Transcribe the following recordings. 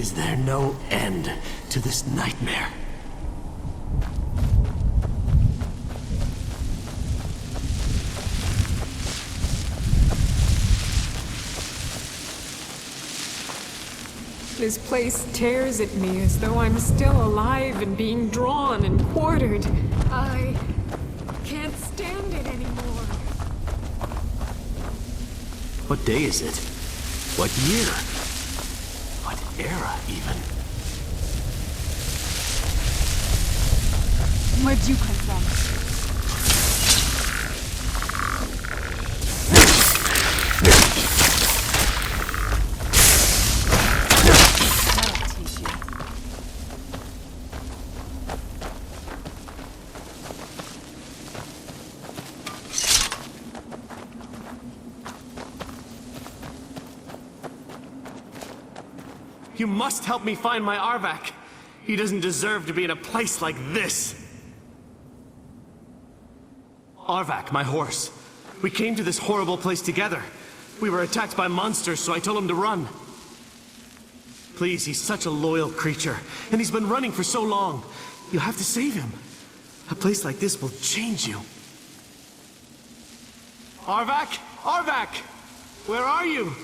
Is there no end to this nightmare? This place tears at me as though I'm still alive and being drawn and quartered. I can't stand it anymore. What day is it? What year? What era, even? Where'd you come from? That'll teach you. You must help me find my Arvak. He doesn't deserve to be in a place like this. Arvak, my horse. We came to this horrible place together. We were attacked by monsters, so I told him to run. Please, he's such a loyal creature, and he's been running for so long. You have to save him. A place like this will change you. Arvak? Arvak! Where are you?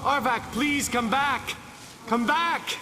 Arvak, please come back! Come back!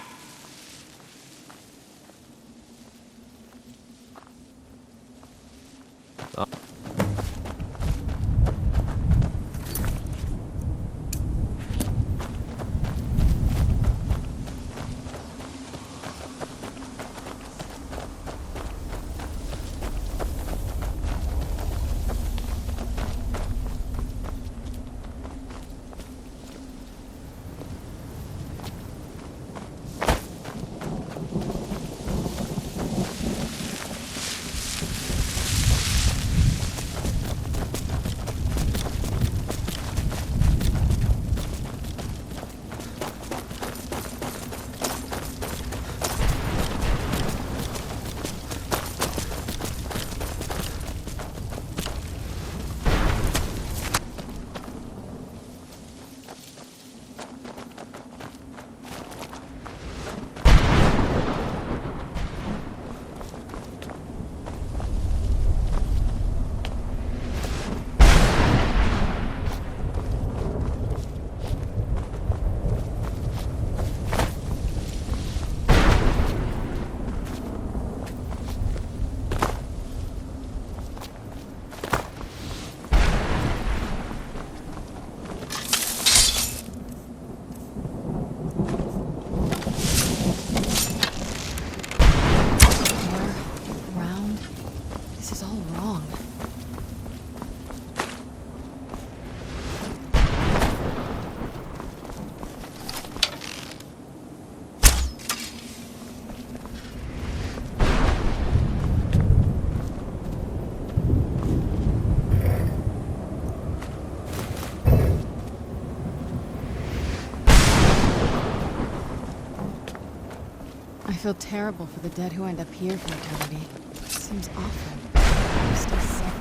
I feel terrible for the dead who end up here for eternity. It seems awful. I'm still suffering.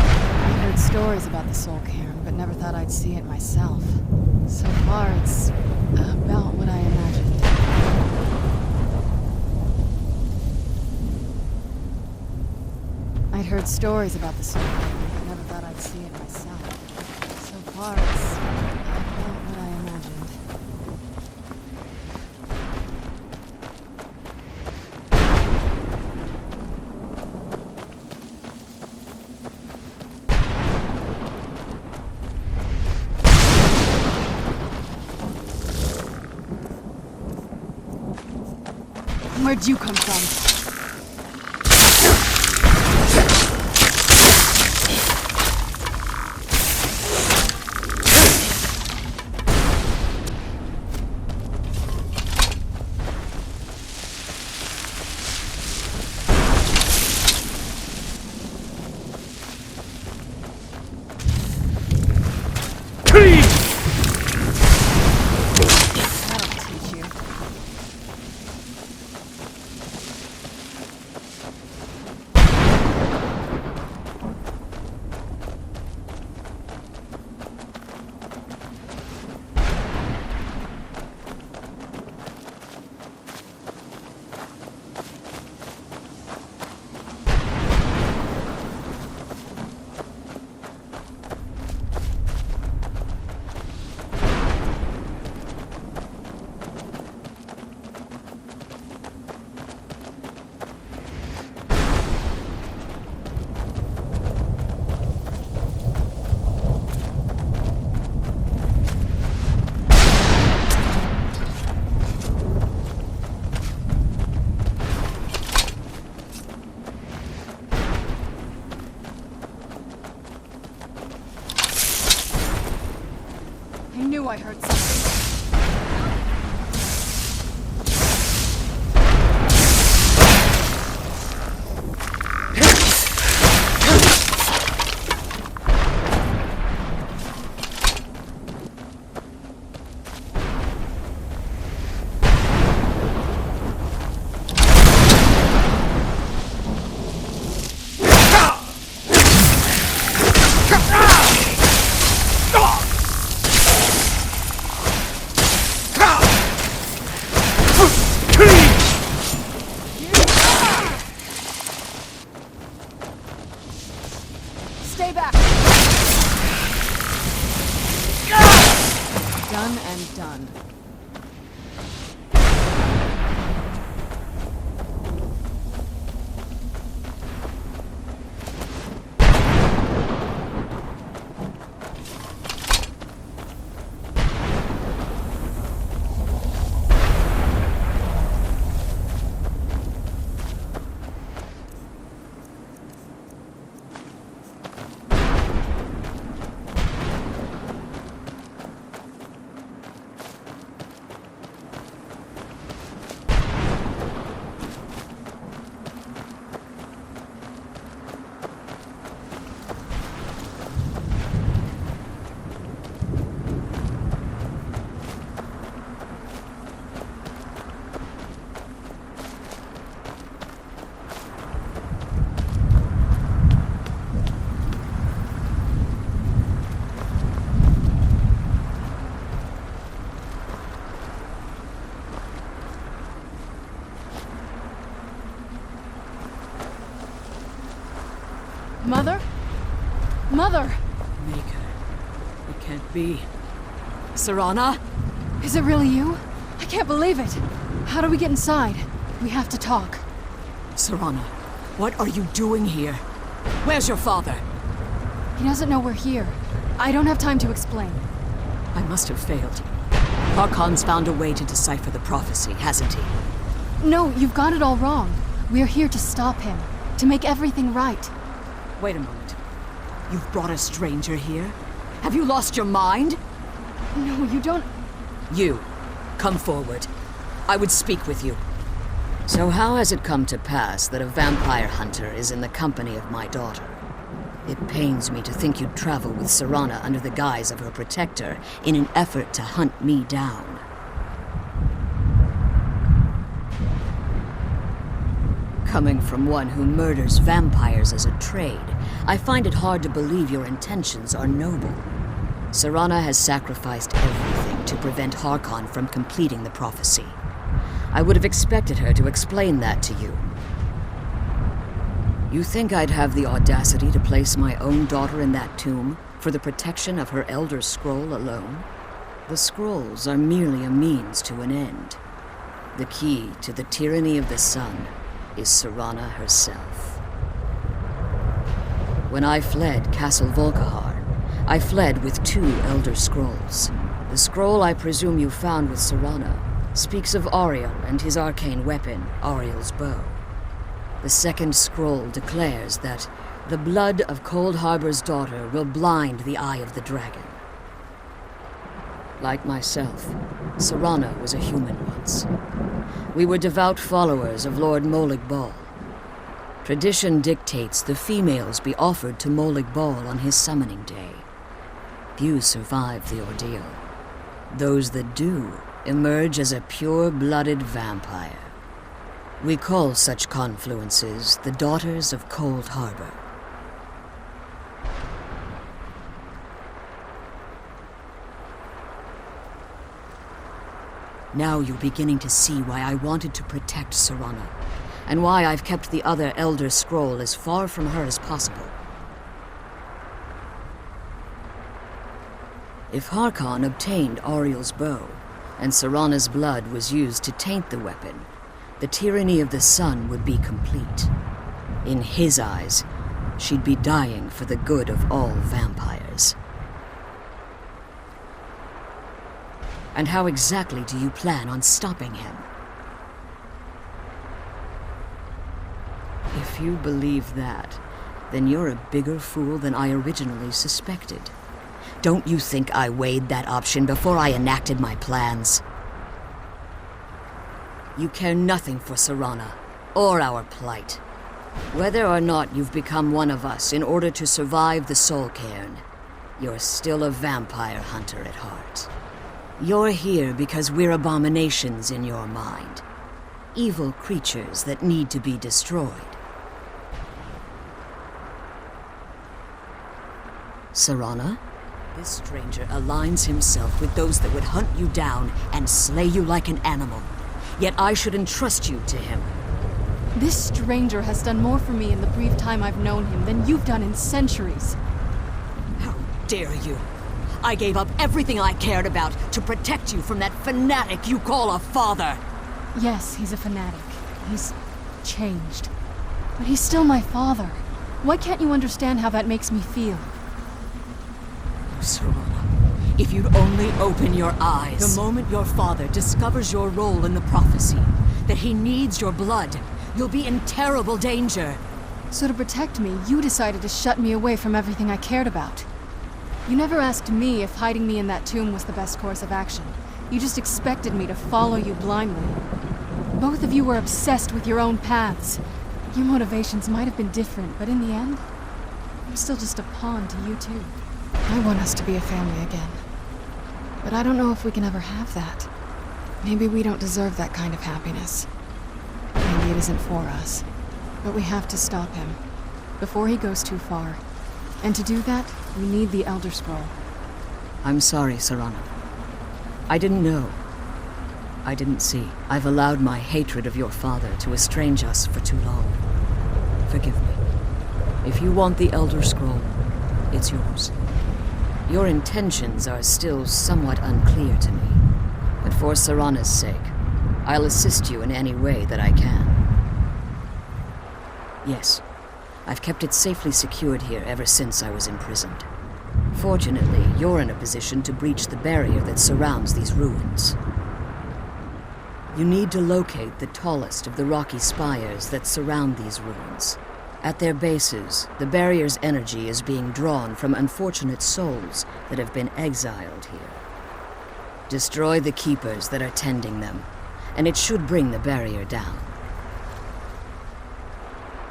I heard stories about the Soul Cairn, but never thought I'd see it myself. So far, it's about what I imagined. I'd heard stories about the Soul Cairn, but never thought I'd see it myself. So far, it's about what I imagined. Where'd you come from? I heard something. Stay back! Done and done. Mother? Mother! Maker. It can't be. Serana? Is it really you? I can't believe it. How do we get inside? We have to talk. Serana, what are you doing here? Where's your father? He doesn't know we're here. I don't have time to explain. I must have failed. Harkon's found a way to decipher the prophecy, hasn't he? No, you've got it all wrong. We're here to stop him. To make everything right. Wait a moment. You've brought a stranger here? Have you lost your mind? No, you don't... You, come forward. I would speak with you. So how has it come to pass that a vampire hunter is in the company of my daughter? It pains me to think you'd travel with Serana under the guise of her protector in an effort to hunt me down. Coming from one who murders vampires as a trade, I find it hard to believe your intentions are noble. Serana has sacrificed everything to prevent Harkon from completing the prophecy. I would have expected her to explain that to you. You think I'd have the audacity to place my own daughter in that tomb for the protection of her Elder Scroll alone? The scrolls are merely a means to an end. The key to the tyranny of the sun is Serana herself. When I fled Castle Volkihar, I fled with 2 Elder Scrolls. The scroll I presume you found with Serana speaks of Auriel and his arcane weapon, Auriel's bow. The second scroll declares that the blood of Cold Harbor's daughter will blind the eye of the dragon. Like myself, Serana was a human once. We were devout followers of Lord Molig Bal. Tradition dictates the females be offered to Molig Bal on his summoning day. Few survive the ordeal. Those that do emerge as a pure-blooded vampire. We call such confluences the Daughters of Cold Harbor. Now you're beginning to see why I wanted to protect Serana, and why I've kept the other Elder Scroll as far from her as possible. If Harkon obtained Auriel's bow, and Serana's blood was used to taint the weapon, the tyranny of the sun would be complete. In his eyes, she'd be dying for the good of all vampires. And how exactly do you plan on stopping him? If you believe that, then you're a bigger fool than I originally suspected. Don't you think I weighed that option before I enacted my plans? You care nothing for Serana, or our plight. Whether or not you've become one of us in order to survive the Soul Cairn, you're still a vampire hunter at heart. You're here because we're abominations in your mind. Evil creatures that need to be destroyed. Serana? This stranger aligns himself with those that would hunt you down and slay you like an animal. Yet I should entrust you to him. This stranger has done more for me in the brief time I've known him than you've done in centuries. How dare you? I gave up everything I cared about to protect you from that fanatic you call a father. Yes, he's a fanatic. He's changed. But he's still my father. Why can't you understand how that makes me feel? Serana, if you'd only open your eyes. The moment your father discovers your role in the prophecy, that he needs your blood, you'll be in terrible danger. So to protect me, you decided to shut me away from everything I cared about. You never asked me if hiding me in that tomb was the best course of action. You just expected me to follow you blindly. Both of you were obsessed with your own paths. Your motivations might have been different, but in the end, I'm still just a pawn to you two. I want us to be a family again. But I don't know if we can ever have that. Maybe we don't deserve that kind of happiness. Maybe it isn't for us. But we have to stop him, before he goes too far. And to do that, we need the Elder Scroll. I'm sorry, Serana. I didn't know. I didn't see. I've allowed my hatred of your father to estrange us for too long. Forgive me. If you want the Elder Scroll, it's yours. Your intentions are still somewhat unclear to me, but for Serana's sake, I'll assist you in any way that I can. Yes, I've kept it safely secured here ever since I was imprisoned. Fortunately, you're in a position to breach the barrier that surrounds these ruins. You need to locate the tallest of the rocky spires that surround these ruins. At their bases, the barrier's energy is being drawn from unfortunate souls that have been exiled here. Destroy the keepers that are tending them, and it should bring the barrier down.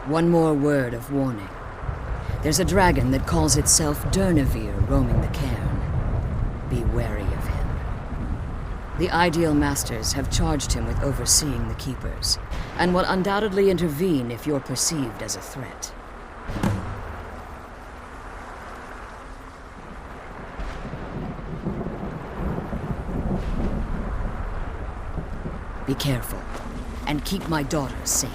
One more word of warning. There's a dragon that calls itself Durnevere roaming the Cairn. Be wary of him. The Ideal Masters have charged him with overseeing the Keepers, and will undoubtedly intervene if you're perceived as a threat. Be careful, and keep my daughter safe.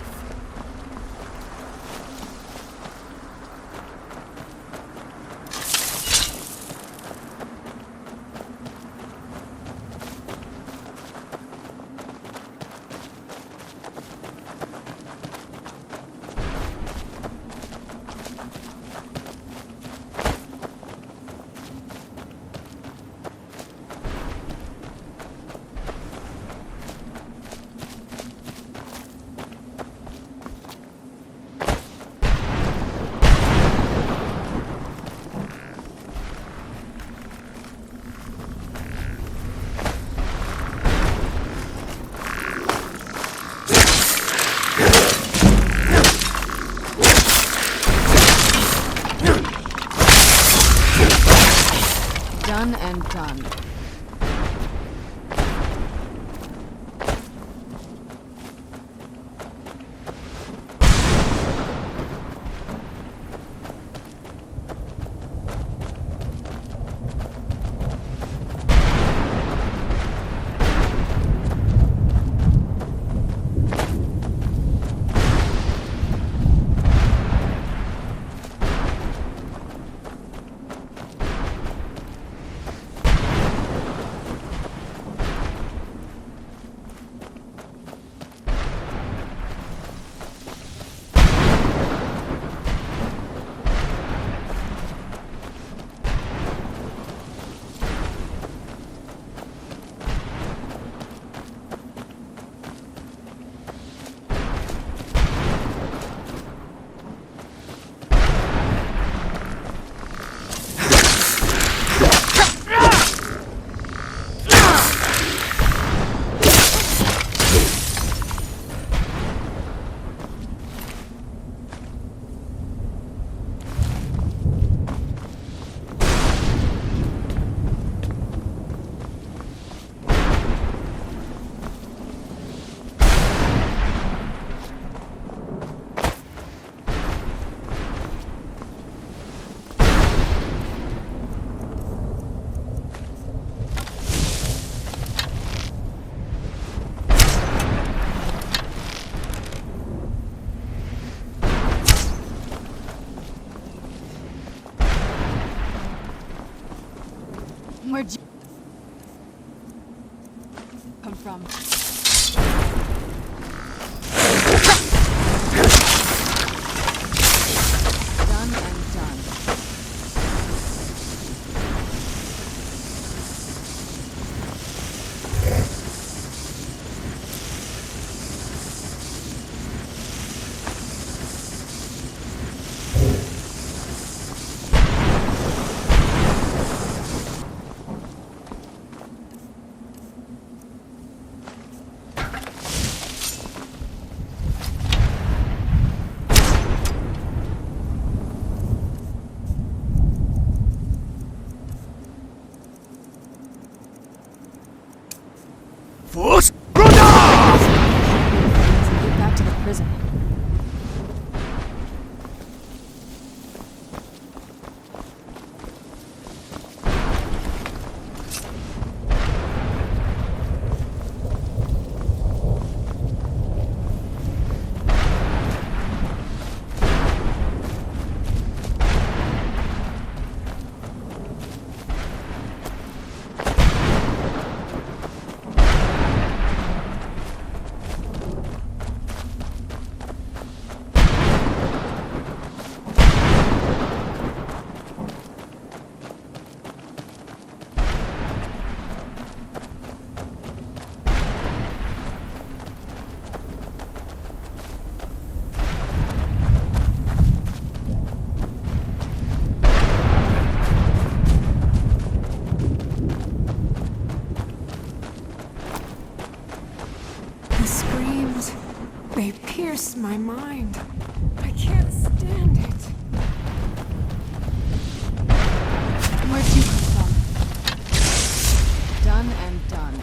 Done and done. They pierce my mind. I can't stand it. Where'd you come from? Done and done.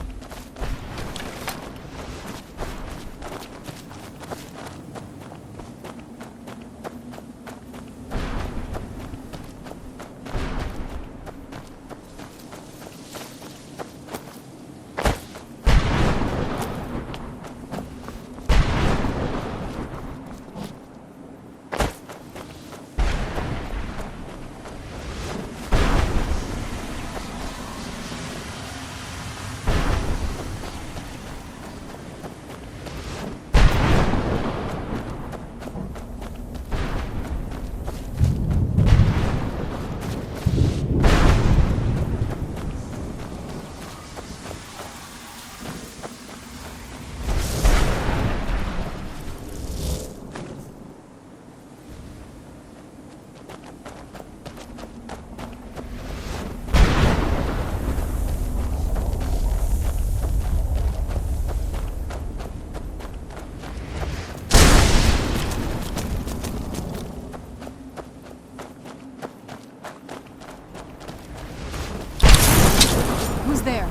Who's there?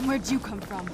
Where'd you come from?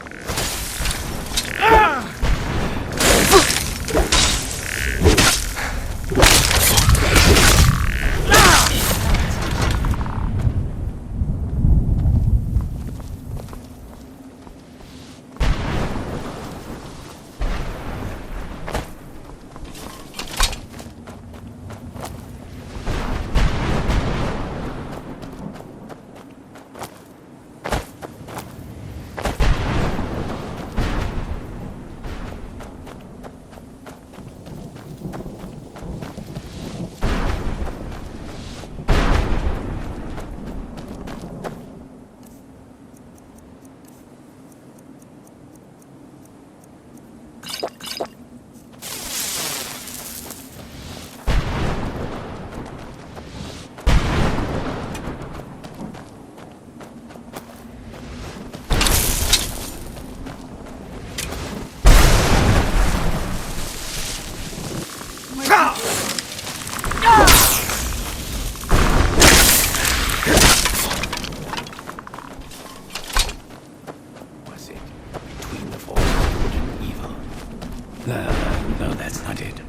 Was it between the forces of good and evil? No, that's not it.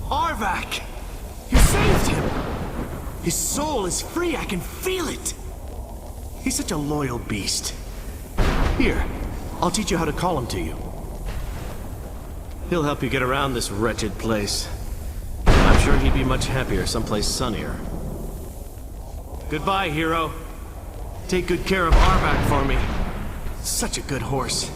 Arvak! You saved him! His soul is free, I can feel it! He's such a loyal beast. Here, I'll teach you how to call him to you. He'll help you get around this wretched place. I'm sure he'd be much happier someplace sunnier. Goodbye, hero. Take good care of Arvak for me. Such a good horse.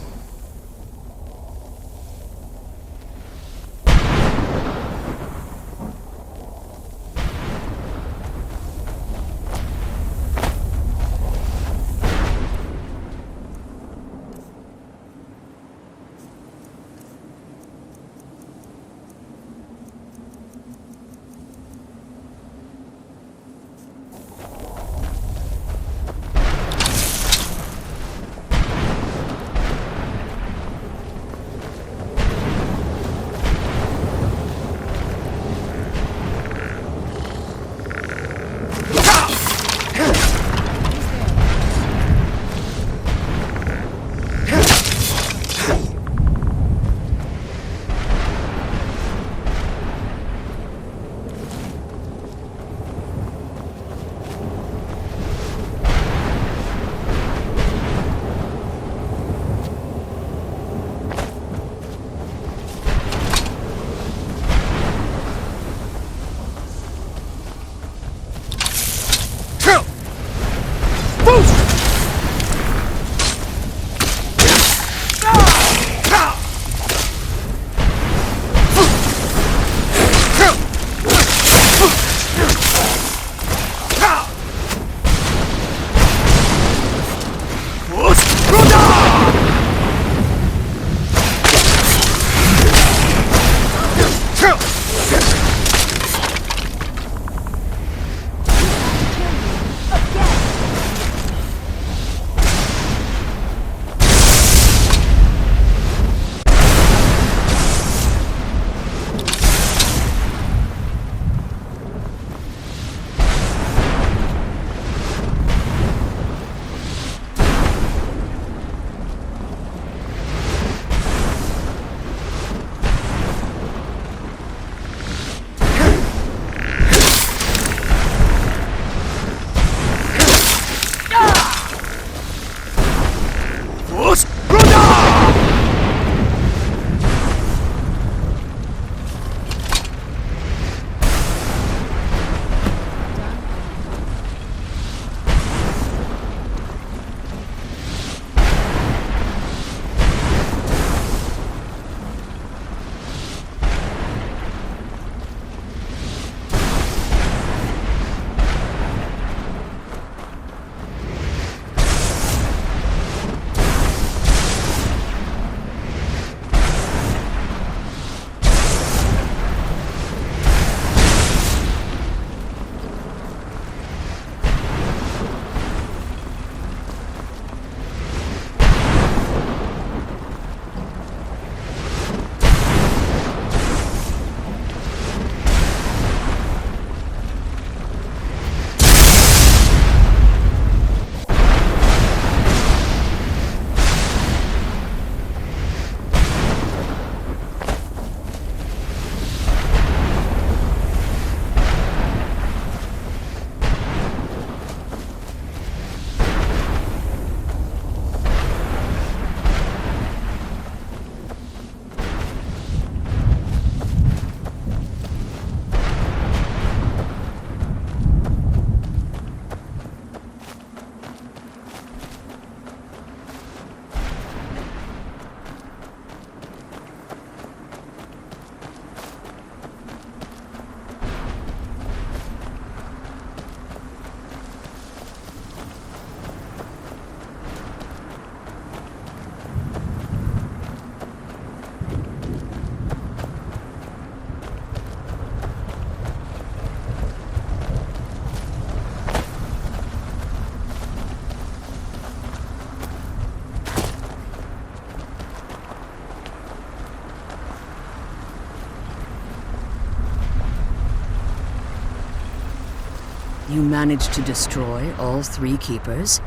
You managed to destroy all 3 keepers?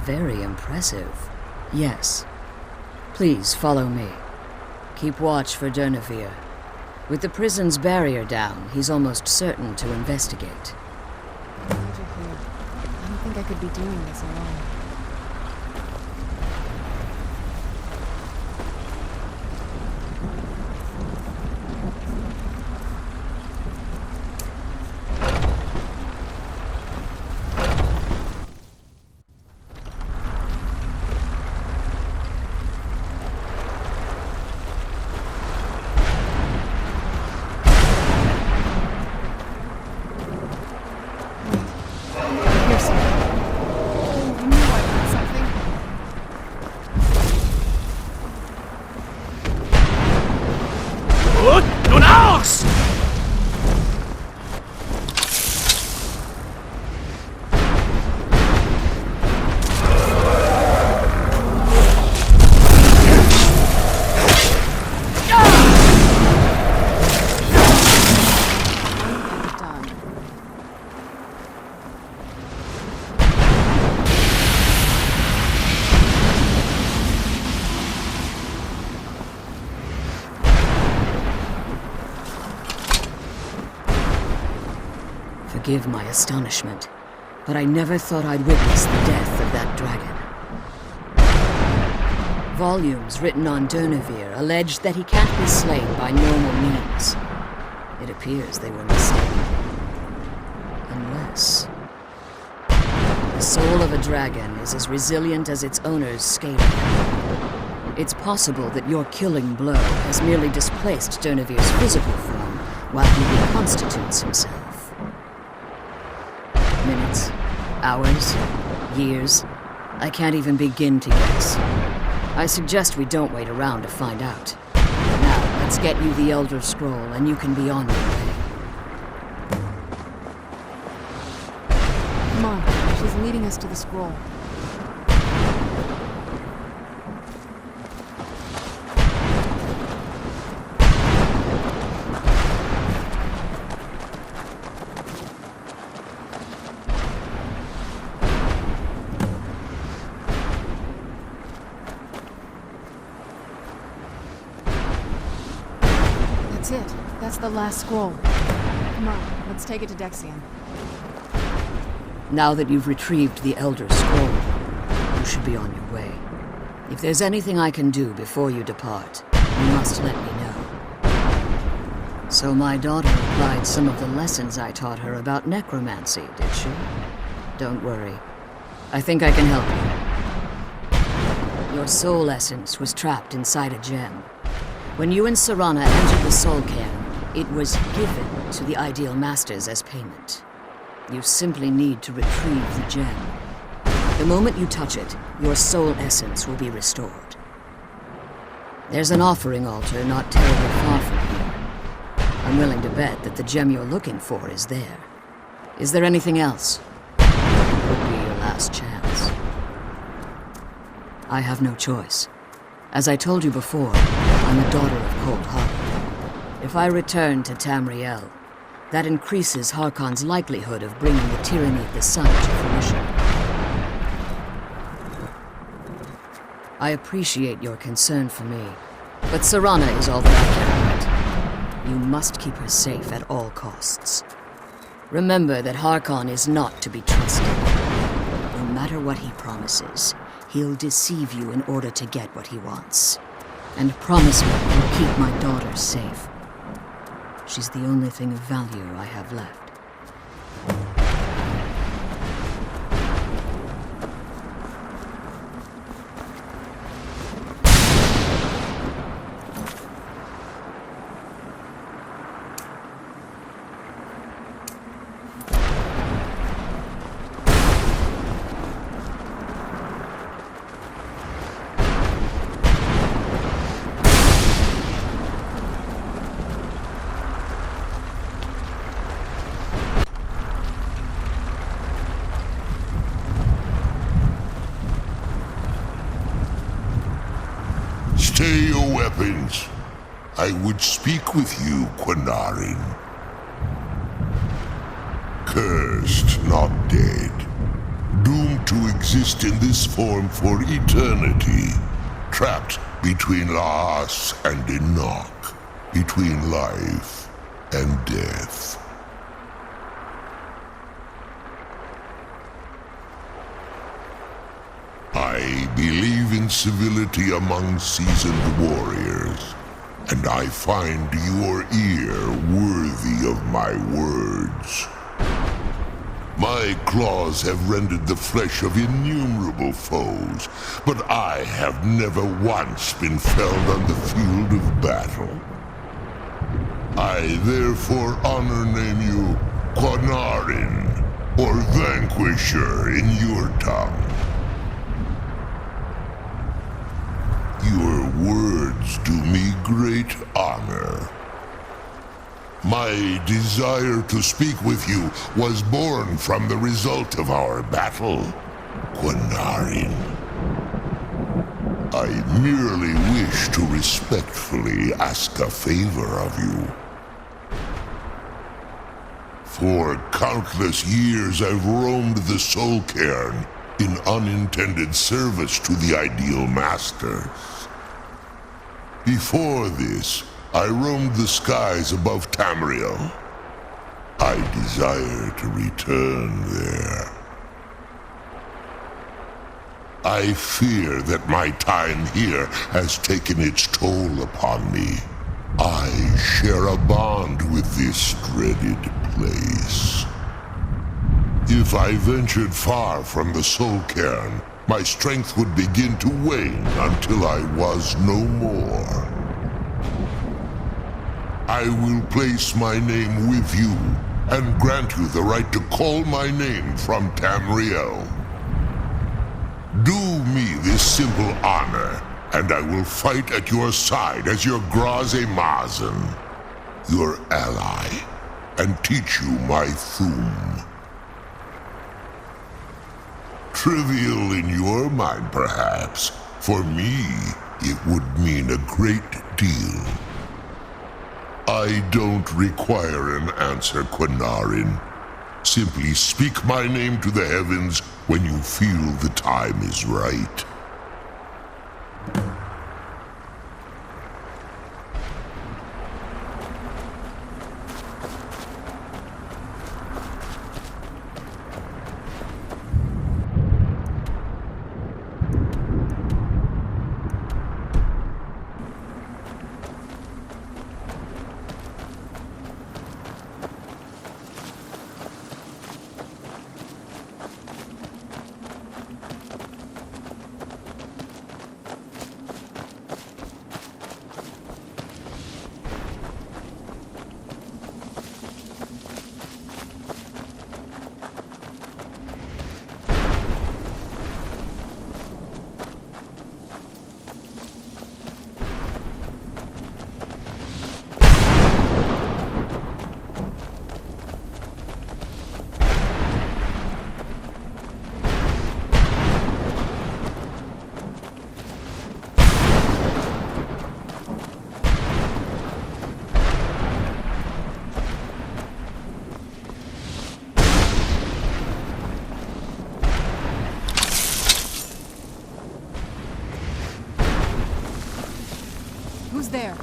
Very impressive. Yes. Please follow me. Keep watch for Durnevere. With the prison's barrier down, he's almost certain to investigate. Glad you're here. I don't think I could be doing this alone. Here's some. I knew I heard something. Nun aus! Done. Forgive my astonishment, but I never thought I'd witness the death of that dragon. Volumes written on Durnevere allege that he can't be slain by normal means. It appears they were mistaken. Unless... the soul of a dragon is as resilient as its owner's Skyrim. It's possible that your killing blow has merely displaced Durnevere's physical form while he reconstitutes himself. Minutes, hours, years. I can't even begin to guess. I suggest we don't wait around to find out. Now, let's get you the Elder Scroll and you can be on your way. Come on, she's leading us to the scroll. That's it. That's the last scroll. Come on, let's take it to Dexion. Now that you've retrieved the Elder Scroll, you should be on your way. If there's anything I can do before you depart, you must let me know. So my daughter applied some of the lessons I taught her about necromancy, did she? Don't worry. I think I can help you. Your soul essence was trapped inside a gem. When you and Serana entered the Soul Cairn, it was given to the Ideal Masters as payment. You simply need to retrieve the gem. The moment you touch it, your soul essence will be restored. There's an offering altar not terribly far from here. I'm willing to bet that the gem you're looking for is there. Is there anything else? It could be your last chance. I have no choice. As I told you before, I'm a daughter of Cold Heart. If I return to Tamriel, that increases Harkon's likelihood of bringing the tyranny of the sun to fruition. I appreciate your concern for me, but Serana is all that I care about. You must keep her safe at all costs. Remember that Harkon is not to be trusted. No matter what he promises, he'll deceive you in order to get what he wants. And promise me you'll keep my daughter safe. She's the only thing of value I have left. Stay your weapons. I would speak with you, Quinarin. Cursed, not dead. Doomed to exist in this form for eternity. Trapped between Laas and Enoch. Between life and death. I believe in civility among seasoned warriors, and I find your ear worthy of my words. My claws have rendered the flesh of innumerable foes, but I have never once been felled on the field of battle. I therefore honor name you Quanarin, or Vanquisher in your tongue. Your words do me great honor. My desire to speak with you was born from the result of our battle, Quanarin. I merely wish to respectfully ask a favor of you. For countless years I've roamed the Soul Cairn in unintended service to the ideal masters. Before this, I roamed the skies above Tamriel. I desire to return there. I fear that my time here has taken its toll upon me. I share a bond with this dreaded place. If I ventured far from the Soul Cairn, my strength would begin to wane until I was no more. I will place my name with you and grant you the right to call my name from Tamriel. Do me this simple honor, and I will fight at your side as your Graze Mazen, your ally, and teach you my Thum. Trivial in your mind, perhaps. For me, it would mean a great deal. I don't require an answer, Quanarin. Simply speak my name to the heavens when you feel the time is right. Who's there?